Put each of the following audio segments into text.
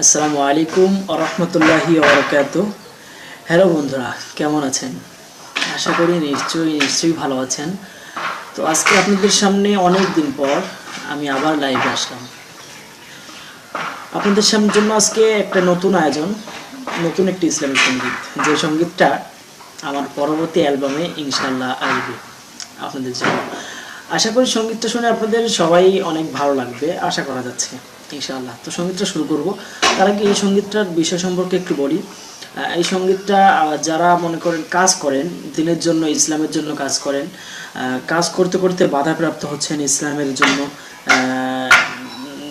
আসসালামু আলাইকুম ওয়া রাহমাতুল্লাহি ওয়া বারাকাতুহু। হ্যালো বন্ধুরা, কেমন আছেন? আশা করি নিশ্চয়ই ভালো আছেন। তো আজকে আপনাদের সামনে অনেক দিন পর আমি আবার লাইভে আসলাম। আপনাদের সামনের জন্য আজকে একটা নতুন আয়োজন, নতুন একটি ইসলামিক সঙ্গীত, যে সঙ্গীতটা আমার পরবর্তী অ্যালবামে ইনশাআল্লাহ আসবে আপনাদের জন্য। আশা করি সঙ্গীতটা শুনে আপনাদের সবাই অনেক ভালো লাগবে, আশা করা যাচ্ছে ইনশাআল্লাহ। তো সঙ্গীতটা শুরু করব। তার আগে এই সঙ্গীতটার বিষয় সম্পর্কে একটু বলি। এই সঙ্গীতটা যারা মনে করেন কাজ করেন, দিনের জন্য ইসলামের জন্য কাজ করেন, কাজ করতে করতে বাধাপ্রাপ্ত হচ্ছেন ইসলামের জন্য,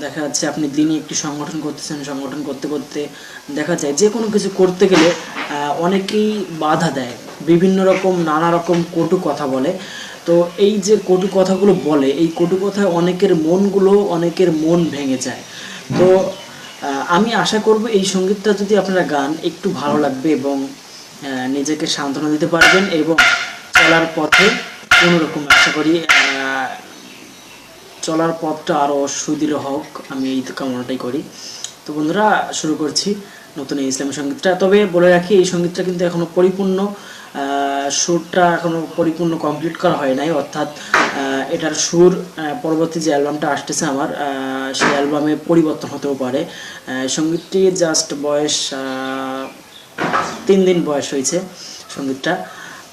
দেখা যাচ্ছে আপনি দিনই একটি সংগঠন করতেছেন, সংগঠন করতে করতে দেখা যায় যে কোনো কিছু করতে গেলে অনেকেই বাধা দেয়, বিভিন্ন রকম নানা রকম কটু কথা বলে। তো এই যে কটু কথাগুলো বলে, এই কটু কথায় অনেকের মন ভেঙে যায়। তো আমি আশা করব এই সঙ্গীতটা যদি আপনারা গান একটু ভালো লাগবে এবং নিজেকে সান্ত্বনা দিতে পারবেন এবং চলার পথে কোনোরকম আশা করি চলার পথটা আরও সুদৃঢ় হোক, আমি এই কামনাটাই করি। তো বন্ধুরা, শুরু করছি নতুন এই ইসলামী সঙ্গীতটা। তবে বলে রাখি, এই সঙ্গীতটা কিন্তু এখনও পরিপূর্ণ সুরটা এখনও পরিপূর্ণ কমপ্লিট করা হয় নাই, অর্থাৎ এটার সুর পরবর্তী যে অ্যালবামটা আসতেছে আমার, সেই অ্যালবামে পরিবর্তন হতেও পারে। সঙ্গীতটি জাস্ট বয়স 3 দিন বয়স হয়েছে সঙ্গীতটা।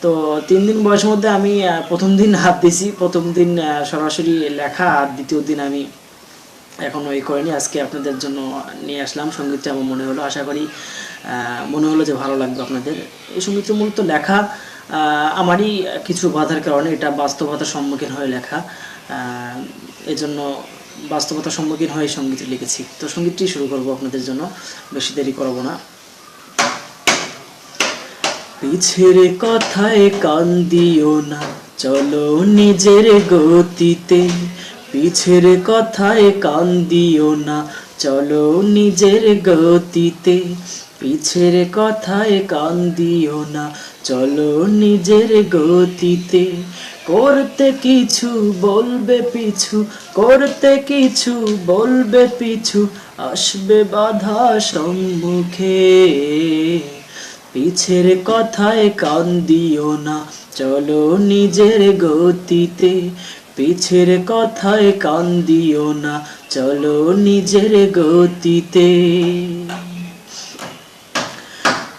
তো 3 দিন বয়সের মধ্যে আমি প্রথম দিন হাত দিয়েছি, প্রথম দিন সরাসরি লেখা, আর দ্বিতীয় দিন আমি এখনও করিনি। আজকে আপনাদের জন্য নিয়ে আসলাম সঙ্গীতটা। আমার মনে হলো যে ভালো লাগবে আপনাদের। এই সঙ্গীতটা মূলত লেখা আমারই কিছু বাধার কারণে, এটা বাস্তবতার সম্মুখীন হয়ে লেখা, এজন্য বাস্তবতার সম্মুখীন হয়ে সঙ্গীতটি লিখেছি। তো সঙ্গীতটি শুরু করব আপনাদের জন্য, বেশি দেরি করব না। পিছের কথায় কান দিও না, চলো নিজের গতিতে। পিছের কথায় কান দিও না, চলো নিজের গতিতে। পিছের কথায় কান দিও না, চলো নিজের গতিতে। করতে কিছু বলবে পিছু, করতে কিছু বলবে পিছু, আসবে বাধা সম্মুখে। পিছের কথায় কান দিও না, চলো নিজের গতিতে। পিছের কথায় কান দিও না, চলো নিজের গতিতে।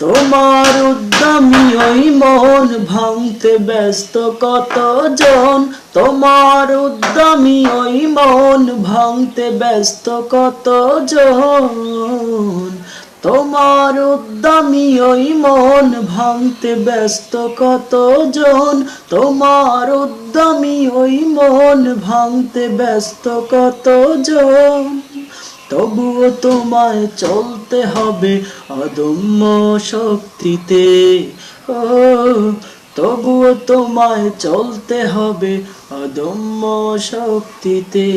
তোমার উদ্যমী ওই মন ভাঙতে ব্যস্ত কতজন। তোমার উদ্যমী ওই মন ভাঙতে ব্যস্ত কতজন। তোমার উদ্যমী ওই মন ভাঙতে ব্যস্ত কতজন। তোমার উদ্যমী ওই মন ভাঙতে ব্যস্ত কতজন। তবুও তোমায় চলতে হবে অদম্য শক্তিতে। ও তবুও তোমায় চলতে হবে অদম্য শক্তিতে।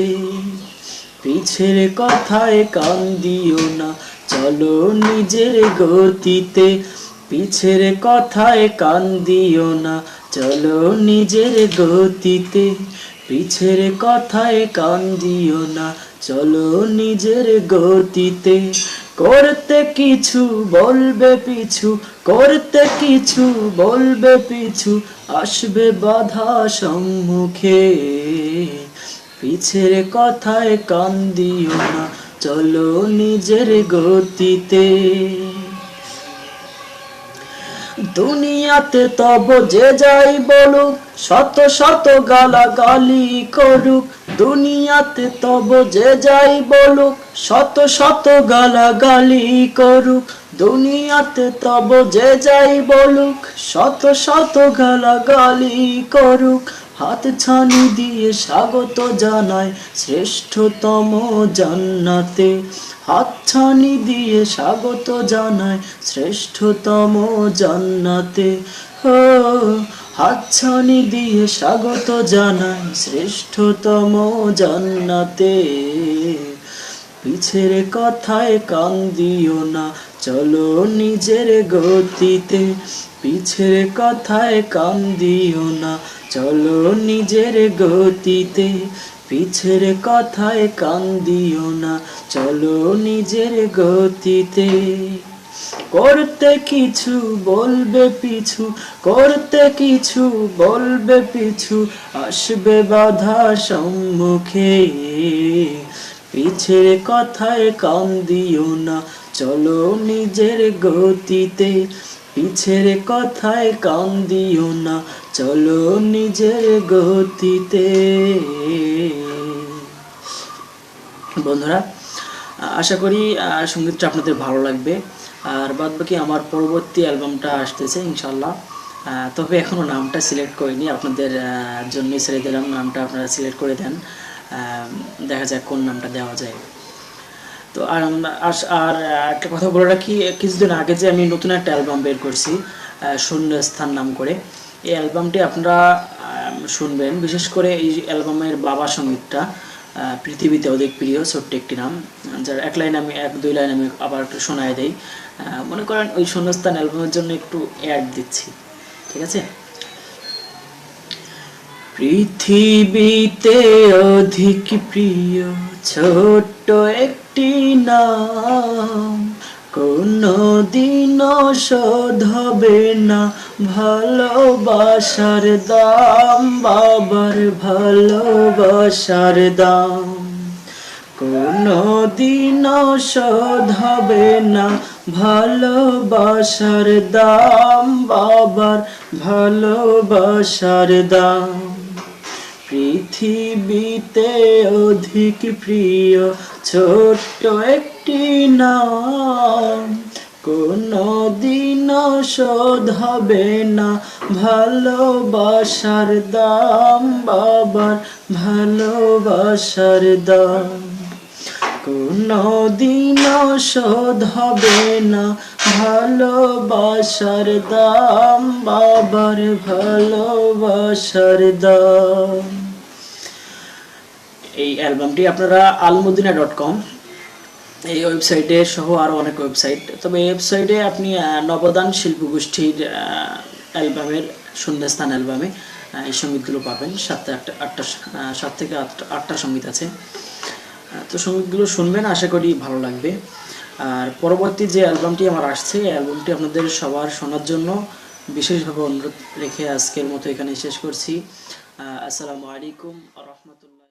পিছের কথায় কান দিও না, চলো নিজের গতিতে। পিছের কথায় কান দিও না, চলো নিজের গতিতে। পিছের কথায় কান দিও না, চলো নিজের গতিতে। করতে কিছু বলবে পিছু, করতে কিছু বলবে পিছু, আসবে বাধা সম্মুখে। পিছের কথায় কান দিও না, চলো নিজের গতিতে। দুনিয়াতে তব যে যাই বলুক, শত শত গালাগালি করুক। দুনিয়াতে তব যে যাই বলুক, শত শত গালাগালি করুক। দুনিয়াতে তব যে যাই বলুক, শত শত গালাগালি করুক। হাত ছানি দিয়ে স্বাগত জানাই শ্রেষ্ঠতম জান্নাতে। হাত ছানি দিয়ে স্বাগত জানাই শ্রেষ্ঠতম জান্নাতে। ও হাত ছানি দিয়ে স্বাগত জানাই শ্রেষ্ঠতম জান্নাতে। পিছের কথায় কান দিও না, চলো নিজের গতিতে। পিছের কথায় কান দিও না, চলো নিজের গতিতে। পিছের কথায় কান দিও না, চলো নিজের গতিতে। করতে কিছু বলবে পিছু, করতে কিছু বলবে পিছু, আসবে বাধা সম্মুখে। পিছের কথায় কান দিও না, চলো নিজের গতিতে। পিছের কথায় কান দিও না, চলো নিজের গতিতে। বন্ধুরা, আশা করি সঙ্গীতটা আপনাদের ভালো লাগবে। আর বাদ বাকি আমার পরবর্তী অ্যালবামটা আসতেছে ইনশাল্লাহ। তবে এখনও নামটা সিলেক্ট করিনি, আপনাদের জন্যই ছেড়ে দিলাম। নামটা আপনারা সিলেক্ট করে দেন, দেখা যাক কোন নামটা দেওয়া যায়। তো আর একটা কথা বলে রাখি, কিছুদিন আগে যে আমি নতুন একটা অ্যালবাম বের করছি শূন্যস্থান নাম করে, এই অ্যালবামটি আপনারা শুনবেন। বিশেষ করে এই অ্যালবামের বাবা সঙ্গীতটা পৃথিবীতে অধিক প্রিয়, ছোট্ট একটি নাম, যার এক দুই লাইন আমি আবার একটু শোনায় দেই। মনে করেন ওই শূন্যস্থান অ্যালবামের জন্য একটু অ্যাড দিচ্ছি, ঠিক আছে? পৃথিবীতে অধিক প্রিয় ছোট্ট একটি নাম, কোনদিনও শোধ হবে না ভালোবাসার দাম, বাবার ভালোবাসার দাম। কোনদিনও শোধ হবে না ভালোবাসার দাম, বাবার ভালোবাসার দাম। পৃথিবীতে অধিক প্রিয় ছোট্ট একটি নাম, কোনদিনও শোধ হবে না ভালোবাসার দাম, বাবার ভালোবাসার দাম। কোনদিনও শোধ হবে না ভালোবাসার দাম, বাবার ভালোবাসার দাম। এই অ্যালবামটি আপনারা almudina.com এই ওয়েবসাইটে সহ আরও অনেক ওয়েবসাইট, তবে এই ওয়েবসাইটে আপনি নবদান শিল্পগোষ্ঠীর অ্যালবামের শূন্যস্থান অ্যালবামে এই সঙ্গীতগুলো পাবেন। 7 থেকে 8টা সঙ্গীত আছে। তো সঙ্গীতগুলো শুনবেন, আশা করি ভালো লাগবে। আর পরবর্তী যে অ্যালবামটি আমার আসছে, এই অ্যালবামটি আপনাদের সবার শোনার জন্য বিশেষভাবে অনুরোধ রেখে আজকের মতো এখানে শেষ করছি। আসসালামু আলাইকুম ওয়া রাহমাতুল্লাহ।